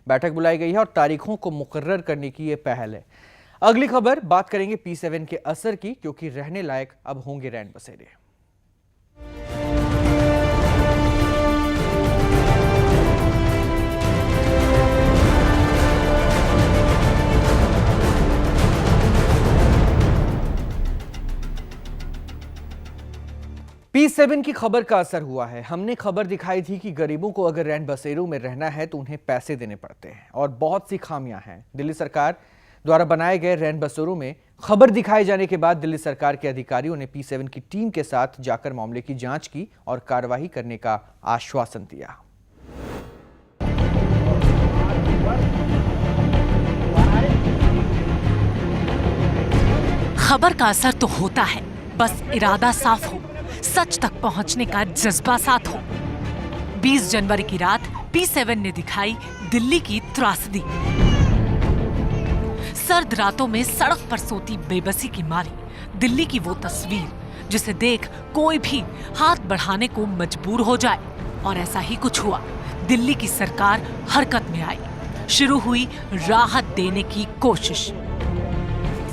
बैठक बुलाई गई है और तारीखों को मुकर्रर करने की ये पहल है। अगली खबर बात करेंगे P7 के असर की, क्योंकि रहने लायक अब होंगे रैन बसेरे। P7 की खबर का असर हुआ है। हमने खबर दिखाई थी कि गरीबों को अगर रैन बसेरों में रहना है तो उन्हें पैसे देने पड़ते हैं और बहुत सी खामियां हैं। दिल्ली सरकार द्वारा बनाए गए रैन बसेरों में खबर दिखाए जाने के बाद दिल्ली सरकार के अधिकारियों ने P7 की टीम के साथ जाकर मामले की जांच की और कार्रवाई करने का आश्वासन दिया। खबर का असर तो होता है, बस इरादा साफ हो, सच तक पहुंचने का जज्बा साथ हो। 20 जनवरी की रात P7 ने दिखाई दिल्ली की त्रासदी। सर्द रातों में सड़क पर सोती बेबसी की मारी दिल्ली की वो तस्वीर जिसे देख कोई भी हाथ बढ़ाने को मजबूर हो जाए। और ऐसा ही कुछ हुआ। दिल्ली की सरकार हरकत में आई। शुरू हुई राहत देने की कोशिश।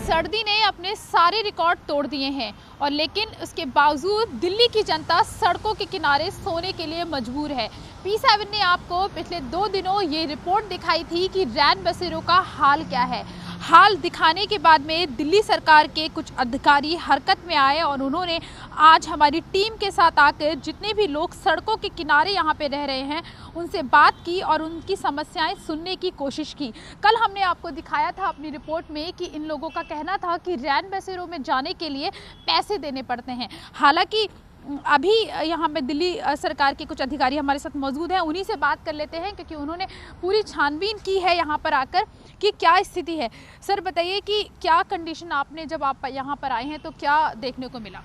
सर्दी ने अपने सारे रिकॉर्ड तोड़ दिए हैं और लेकिन उसके बावजूद दिल्ली की जनता सड़कों के किनारे सोने के लिए मजबूर है। P7 ने आपको पिछले 2 दिनों ये रिपोर्ट दिखाई थी कि रैन बसेरों का हाल क्या है। हाल दिखाने के बाद में दिल्ली सरकार के कुछ अधिकारी हरकत में आए और उन्होंने आज हमारी टीम के साथ आकर जितने भी लोग सड़कों के किनारे यहाँ पे रह रहे हैं उनसे बात की और उनकी समस्याएं सुनने की कोशिश की। कल हमने आपको दिखाया था अपनी रिपोर्ट में कि इन लोगों का कहना था कि रैन बसेरों में जाने के लिए पैसे देने पड़ते हैं। हालांकि अभी यहाँ पे दिल्ली सरकार के कुछ अधिकारी हमारे साथ मौजूद हैं, उन्हीं से बात कर लेते हैं क्योंकि उन्होंने पूरी छानबीन की है यहाँ पर आकर कि क्या स्थिति है। सर बताइए कि क्या कंडीशन आपने जब आप यहाँ पर आए हैं तो क्या देखने को मिला?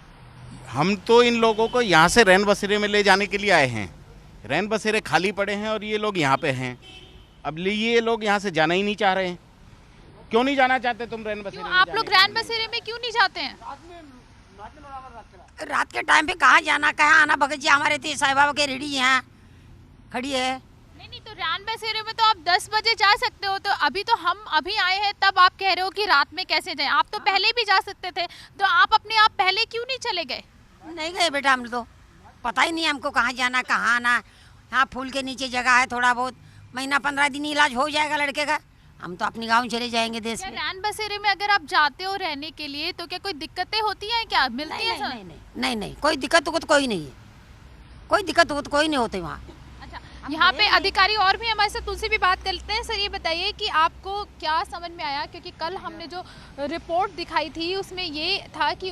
हम तो इन लोगों को यहाँ से रैन बसेरे में ले जाने के लिए आए हैं। रैन बसेरे खाली पड़े हैं और ये लोग यहाँ पे हैं। अब ये लोग यहाँ से जाना ही नहीं चाह रहे हैं। क्यों नहीं जाना चाहते तुम रैन बसेरे में? आप लोग रैन बसेरे में क्यों नहीं जाते हैं? रात के टाइम पे कहाँ जाना, कहाँ आना? भगत जी हमारे थे साईं बाबा के रेडी यहाँ खड़ी है। नहीं तो रैन बसेरे में तो आप 10 बजे जा सकते हो। तो अभी तो हम अभी आए हैं तब आप कह रहे हो कि रात में कैसे जाएं? आप तो पहले भी जा सकते थे, तो आप अपने आप पहले क्यों नहीं चले गए? नहीं गए बेटा, हम तो पता ही नहीं हमको कहाँ जाना कहाँ आना। हाँ फूल के नीचे जगह है, थोड़ा बहुत महीना 15 दिन इलाज हो जाएगा लड़के का। हम तो अपने गाँव चले जाएंगे देश में। रैन बसेरे में अगर आप जाते हो रहने के लिए तो क्या कोई दिक्कतें होती हैं? क्या मिलती है? नहीं कोई दिक्कत तो कोई नहीं है। कोई दिक्कत तो कोई नहीं होती वहाँ। यहाँ पे अधिकारी और भी हमारे साथ, उनसे भी बात करते हैं। सर ये बताइए कि आपको क्या समझ में आया, क्योंकि कल हमने जो रिपोर्ट दिखाई थी उसमें ये था कि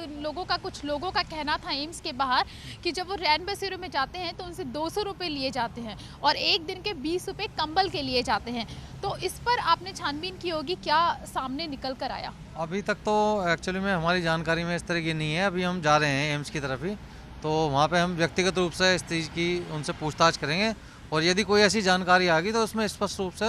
कुछ लोगों का कहना था एम्स के बाहर कि जब वो रैन बसेरों में जाते हैं तो उनसे 200 रुपये लिए जाते हैं और एक दिन के 20 रुपये कंबल के लिए जाते हैं। तो इस पर आपने छानबीन की होगी, क्या सामने निकल कर आया? अभी तक तो एक्चुअली में हमारी जानकारी में इस तरह की नहीं है। अभी हम जा रहे हैं एम्स की तरफ ही, तो वहाँ पे हम व्यक्तिगत रूप से इस चीज़ की उनसे पूछताछ करेंगे और यदि कोई ऐसी जानकारी आ गई तो उसमें स्पष्ट रूप से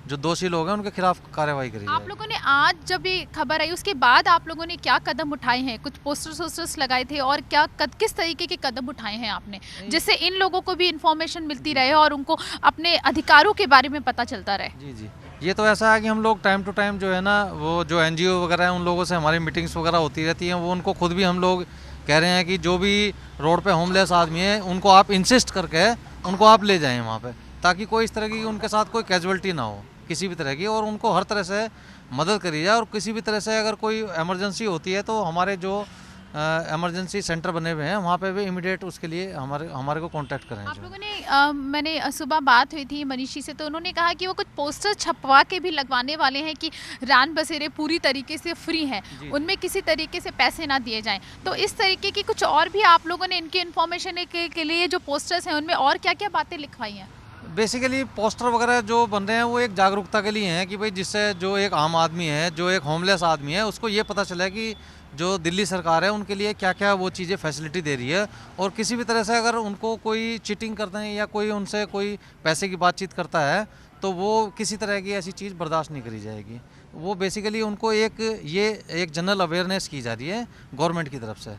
जो दोषी लोग हैं उनके खिलाफ कार्रवाई करेगी। आप लोगों ने आज जब ये खबर आई उसके बाद आप लोगों ने क्या कदम उठाए हैं? कुछ पोस्टर्स लगाए थे और क्या किस तरीके के कदम उठाए हैं आपने, जिससे इन लोगों को भी इन्फॉर्मेशन मिलती रहे और उनको अपने अधिकारों के बारे में पता चलता रहे? जी ये तो ऐसा है कि हम लोग टाइम टू टाइम जो है ना, वो जो NGO वगैरह है उन लोगों से हमारी मीटिंग्स वगैरह होती रहती हैं। वो उनको खुद भी हम लोग कह रहे हैं कि जो भी रोड पे होमलेस आदमी है उनको आप इंसिस्ट करके उनको आप ले जाएं वहाँ पे, ताकि कोई इस तरह की उनके साथ कोई कैजुअलिटी ना हो किसी भी तरह की, और उनको हर तरह से मदद करी जाए। और किसी भी तरह से अगर कोई इमरजेंसी होती है तो हमारे जो इमरजेंसी सेंटर बने हुए हैं वहाँ पे भी इमीडिएट उसके लिए हमारे को कांटेक्ट करें। आप लोगों ने मैंने सुबह बात हुई थी मनीषी से, तो उन्होंने कहा कि वो कुछ पोस्टर छपवा के भी लगवाने वाले हैं कि रैन बसेरे पूरी तरीके से फ्री हैं, उनमें किसी तरीके से पैसे ना दिए जाएं। तो इस तरीके की कुछ और भी आप लोगों ने इनकी इन्फॉर्मेशन के लिए जो पोस्टर्स हैं उनमें और क्या क्या बातें लिखवाई हैं? बेसिकली पोस्टर वगैरह जो बन रहे हैं वो एक जागरूकता के लिए हैं कि भाई जिससे जो एक आम आदमी है, जो एक होमलेस आदमी है, उसको ये पता चले कि जो दिल्ली सरकार है उनके लिए क्या क्या वो चीज़ें फैसिलिटी दे रही है। और किसी भी तरह से अगर उनको कोई चीटिंग करते हैं या कोई उनसे कोई पैसे की बातचीत करता है तो वो किसी तरह की ऐसी चीज़ बर्दाश्त नहीं करी जाएगी। वो बेसिकली उनको एक जनरल अवेयरनेस की जा रही है गवर्नमेंट की तरफ से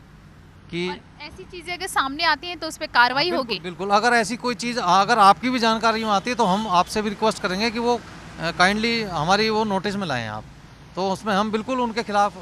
कि ऐसी चीज़ें अगर सामने आती हैं तो उस पर कार्रवाई होगी। बिल्कुल, अगर ऐसी कोई चीज़ अगर आपकी भी जानकारी में आती है तो हम आपसे भी रिक्वेस्ट करेंगे कि वो काइंडली हमारी वो नोटिस में लाएं आप, तो उसमें हम बिल्कुल उनके खिलाफ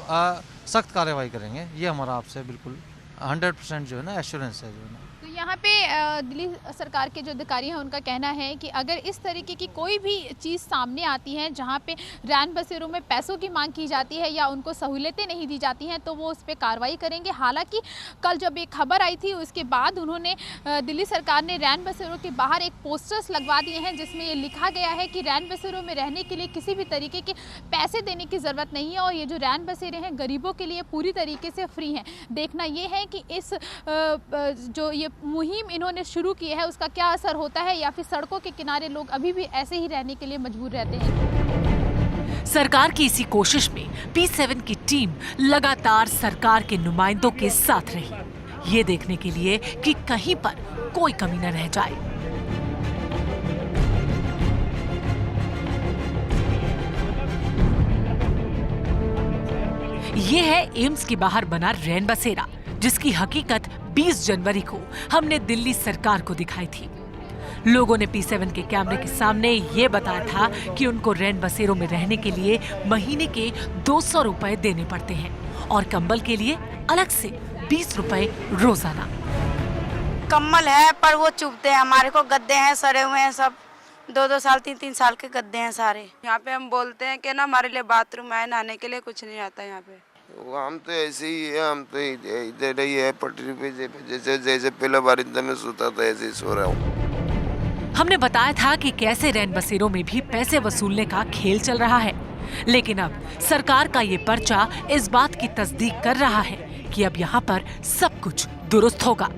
सख्त कार्रवाई करेंगे। ये हमारा आपसे बिल्कुल 100% जो है ना एश्योरेंस है जो है ना। तो यहाँ पे दिल्ली सरकार के जो अधिकारी हैं उनका कहना है कि अगर इस तरीके की कोई भी चीज़ सामने आती है जहाँ पे रैन बसेरों में पैसों की मांग की जाती है या उनको सहूलियतें नहीं दी जाती हैं तो वो उस पर कार्रवाई करेंगे। हालांकि कल जब एक खबर आई थी उसके बाद उन्होंने दिल्ली सरकार ने रैन बसेरों के बाहर एक पोस्टर्स लगवा दिए हैं जिसमें ये लिखा गया है कि रैन बसेरों में रहने के लिए किसी भी तरीके के पैसे देने की ज़रूरत नहीं है और ये जो रैन बसेरे हैं गरीबों के लिए पूरी तरीके से फ्री हैं। देखना ये है कि इस जो ये मुहिम इन्होंने शुरू की है उसका क्या असर होता है या फिर सड़कों के किनारे लोग अभी भी ऐसे ही रहने के लिए मजबूर रहते हैं। सरकार की इसी कोशिश में P7 की टीम लगातार सरकार के नुमाइंदों के साथ रही, ये देखने के लिए कि कहीं पर कोई कमी न रह जाए। ये है एम्स के बाहर बना रैन बसेरा, जिसकी हकीकत 20 जनवरी को हमने दिल्ली सरकार को दिखाई थी। लोगों ने P7 के कैमरे के सामने ये बताया था कि उनको रैन बसेरों में रहने के लिए महीने के 200 रुपए देने पड़ते हैं और कंबल के लिए अलग से 20 रुपए रोजाना। कम्बल है पर वो चुभते हैं, हमारे को गद्दे हैं सड़े हुए हैं, सब 2-2 साल 3-3 साल के गद्दे हैं सारे। यहाँ पे हम बोलते हैं कि ना हमारे लिए बाथरूम है, नहाने के लिए कुछ नहीं आता यहाँ पे। हम तो ऐसे ही है, हम तो इधर ही है पटरी पे, जैसे जैसे पहला बार इधर में सोता था ऐसे ही सो रहा हूँ। हमने बताया था कि कैसे रैन बसेरों में भी पैसे वसूलने का खेल चल रहा है, लेकिन अब सरकार का ये पर्चा इस बात की तस्दीक कर रहा है कि अब यहाँ पर सब कुछ दुरुस्त होगा।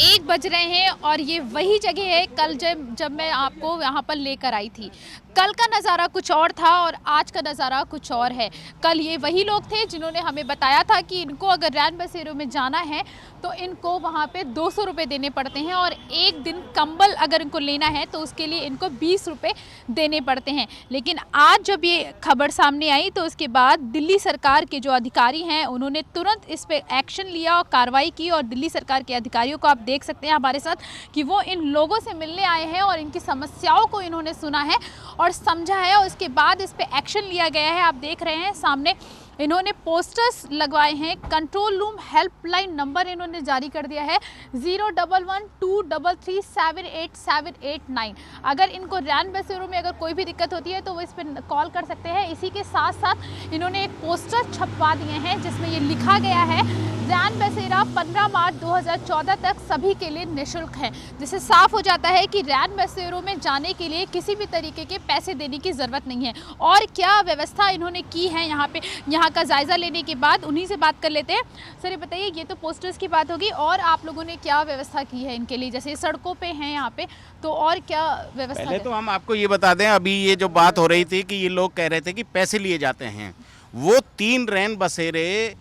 1 बज रहे हैं और ये वही जगह है कल जब मैं आपको यहाँ पर लेकर आई थी। कल का नज़ारा कुछ और था और आज का नज़ारा कुछ और है। कल ये वही लोग थे जिन्होंने हमें बताया था कि इनको अगर रैन बसेरों में जाना है तो इनको वहाँ पे 200 रुपये देने पड़ते हैं और एक दिन कंबल अगर इनको लेना है तो उसके लिए इनको 20 रुपये देने पड़ते हैं। लेकिन आज जब ये खबर सामने आई तो उसके बाद दिल्ली सरकार के जो अधिकारी हैं उन्होंने तुरंत इस पर एक्शन लिया और कार्रवाई की और दिल्ली सरकार के अधिकारियों को आप देख सकते हैं हमारे साथ कि वो इन लोगों से मिलने आए हैं और इनकी समस्याओं को इन्होंने सुना है और समझा है और उसके बाद इस पे एक्शन लिया गया है। आप देख रहे हैं सामने इन्होंने पोस्टर्स लगवाए हैं, कंट्रोल रूम हेल्पलाइन नंबर इन्होंने जारी कर दिया है 01123378789। अगर इनको रैन बसेरों में अगर कोई भी दिक्कत होती है तो वो इस पर कॉल कर सकते हैं। इसी के साथ साथ इन्होंने एक पोस्टर छपवा दिए हैं जिसमें ये लिखा गया है रैन बसेरा 15 मार्च 2014 तक सभी के लिए निःशुल्क है, जिससे साफ हो जाता है कि रैन बसेरों में जाने के लिए किसी भी तरीके के पैसे देने की ज़रूरत नहीं है। और क्या व्यवस्था इन्होंने की है यहाँ का जायज़ा लेने के बाद उन्हीं से बात कर लेते हैं। सर ये बताइए, ये तो पोस्टर्स की बात होगी और आप लोगों ने क्या व्यवस्था की है इनके लिए, जैसे सड़कों पे हैं यहाँ पे, तो और क्या व्यवस्था? पहले तो हम आपको ये बता दें, अभी ये जो बात हो रही थी कि ये लोग कह रहे थे कि पैसे लिए जाते हैं, वो 3 रैन बसेरे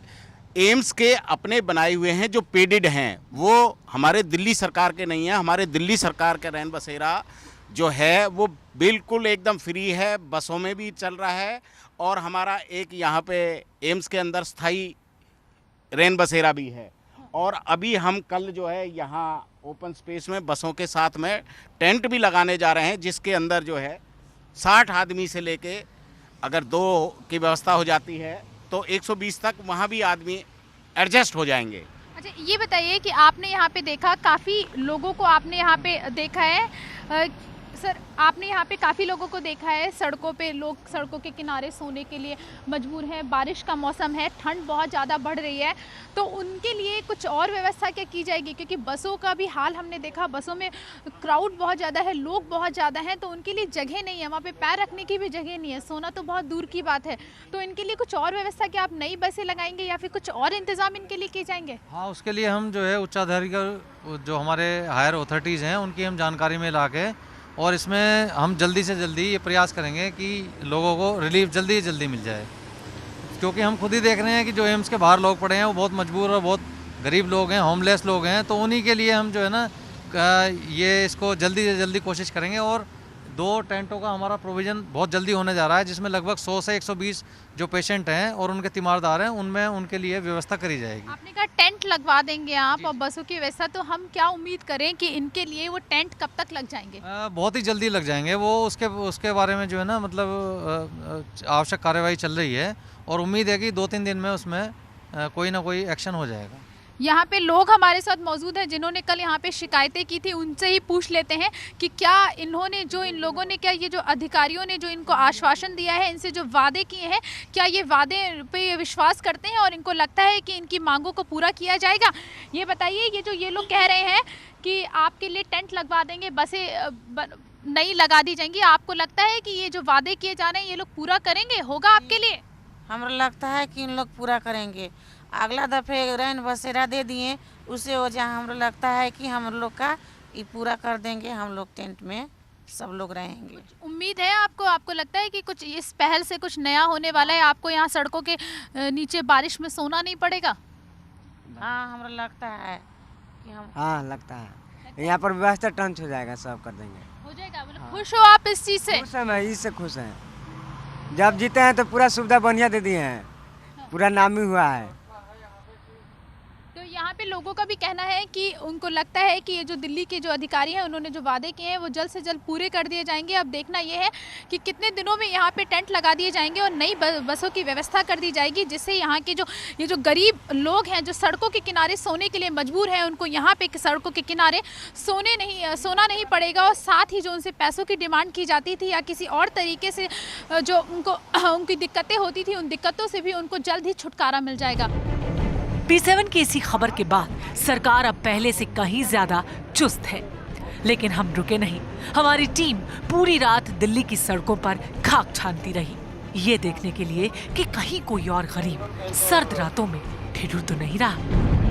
एम्स के अपने बनाए हुए हैं जो पेडेड हैं, वो हमारे दिल्ली सरकार के नहीं है। हमारे दिल्ली सरकार का रैन बसेरा जो है वो बिल्कुल एकदम फ्री है, बसों में भी चल रहा है और हमारा एक यहाँ पे एम्स के अंदर स्थायी रैन बसेरा भी है। और अभी हम कल जो है यहाँ ओपन स्पेस में बसों के साथ में टेंट भी लगाने जा रहे हैं, जिसके अंदर जो है 60 आदमी से लेके अगर 2 की व्यवस्था हो जाती है तो 120 तक वहाँ भी आदमी एडजस्ट हो जाएंगे। अच्छा ये बताइए कि आपने यहाँ पे देखा, काफ़ी लोगों को आपने यहाँ पे देखा है सर, आपने यहाँ पे काफ़ी लोगों को देखा है सड़कों पे, लोग सड़कों के किनारे सोने के लिए मजबूर हैं। बारिश का मौसम है, ठंड बहुत ज़्यादा बढ़ रही है, तो उनके लिए कुछ और व्यवस्था क्या की जाएगी? क्योंकि बसों का भी हाल हमने देखा, बसों में क्राउड बहुत ज़्यादा है, लोग बहुत ज़्यादा हैं, तो उनके लिए जगह नहीं है, वहाँ पर पैर रखने की भी जगह नहीं है, सोना तो बहुत दूर की बात है। तो इनके लिए कुछ और व्यवस्था, क्या आप नई बसें लगाएंगे या फिर कुछ और इंतज़ाम इनके लिए किए जाएंगे? हाँ, उसके लिए हम जो है उच्चाधिकार जो हमारे हायर अथॉरिटीज़ हैं उनकी हम जानकारी में ला के, और इसमें हम जल्दी से जल्दी ये प्रयास करेंगे कि लोगों को रिलीफ जल्दी से जल्दी मिल जाए, क्योंकि हम खुद ही देख रहे हैं कि जो एम्स के बाहर लोग पड़े हैं वो बहुत मजबूर और बहुत गरीब लोग हैं, होमलेस लोग हैं। तो उन्हीं के लिए हम जो है ना ये इसको जल्दी से जल्दी कोशिश करेंगे और 2 टेंटों का हमारा प्रोविज़न बहुत जल्दी होने जा रहा है, जिसमें लगभग 100 से 120 जो पेशेंट हैं और उनके तीमारदार हैं, उनमें उनके लिए व्यवस्था करी जाएगी। आपने कहा टेंट लगवा देंगे आप और बसों की व्यवस्था, तो हम क्या उम्मीद करें कि इनके लिए वो टेंट कब तक लग जाएंगे? बहुत ही जल्दी लग जाएंगे वो, उसके बारे में जो है ना मतलब आवश्यक कार्यवाही चल रही है और उम्मीद है कि 2-3 दिन में उसमें कोई ना कोई एक्शन हो जाएगा। यहाँ पे लोग हमारे साथ मौजूद हैं जिन्होंने कल यहाँ पे शिकायतें की थी, उनसे ही पूछ लेते हैं कि क्या इन्होंने जो इन लोगों ने क्या ये जो अधिकारियों ने जो इनको आश्वासन दिया है, इनसे जो वादे किए हैं, क्या ये वादे पे ये विश्वास करते हैं और इनको लगता है कि इनकी मांगों को पूरा किया जाएगा? ये बताइए, ये जो ये लोग कह रहे हैं कि आपके लिए टेंट लगवा देंगे, बसें नई लगा दी जाएंगी, आपको लगता है कि ये जो वादे किए जा रहे हैं ये लोग पूरा करेंगे? होगा आपके लिए? हमें लगता है कि इन लोग पूरा करेंगे। अगला दफे रैन बसेरा दे दिए, उससे वजह हम लगता है कि हम लोग का ये पूरा कर देंगे, हम लोग टेंट में सब लोग रहेंगे। उम्मीद है आपको लगता है कि कुछ इस पहल से कुछ नया होने वाला है? आपको यहाँ सड़कों के नीचे बारिश में सोना नहीं पड़ेगा? हाँ, हमें लगता है कि हम हाँ लगता है यहाँ पर व्यवस्था टंच हो जाएगा, सब कर देंगे। हो जाएगा? मतलब खुश हो आप इस चीज़ से? खुश हैं, मैं इससे खुश हैं। जब जीते हैं तो पूरा सुविधा बढ़िया दे दिए हैं, पूरा नामी हुआ है। तो यहाँ पे लोगों का भी कहना है कि उनको लगता है कि ये जो दिल्ली के जो अधिकारी हैं उन्होंने जो वादे किए हैं वो जल्द से जल्द पूरे कर दिए जाएंगे। अब देखना ये है कि कितने दिनों में यहाँ पे टेंट लगा दिए जाएंगे और नई बसों की व्यवस्था कर दी जाएगी, जिससे यहाँ के ये जो गरीब लोग हैं जो सड़कों के किनारे सोने के लिए मजबूर हैं, उनको यहाँ पे सड़कों के किनारे सोना नहीं पड़ेगा। और साथ ही जो उनसे पैसों की डिमांड की जाती थी या किसी और तरीके से जो उनकी दिक्कतें होती थी, उन दिक्कतों से भी उनको जल्द ही छुटकारा मिल जाएगा। P7 की इसी खबर के बाद सरकार अब पहले से कहीं ज्यादा चुस्त है, लेकिन हम रुके नहीं। हमारी टीम पूरी रात दिल्ली की सड़कों पर खाक छानती रही, ये देखने के लिए कि कहीं कोई और गरीब सर्द रातों में ठिठुर तो नहीं रहा।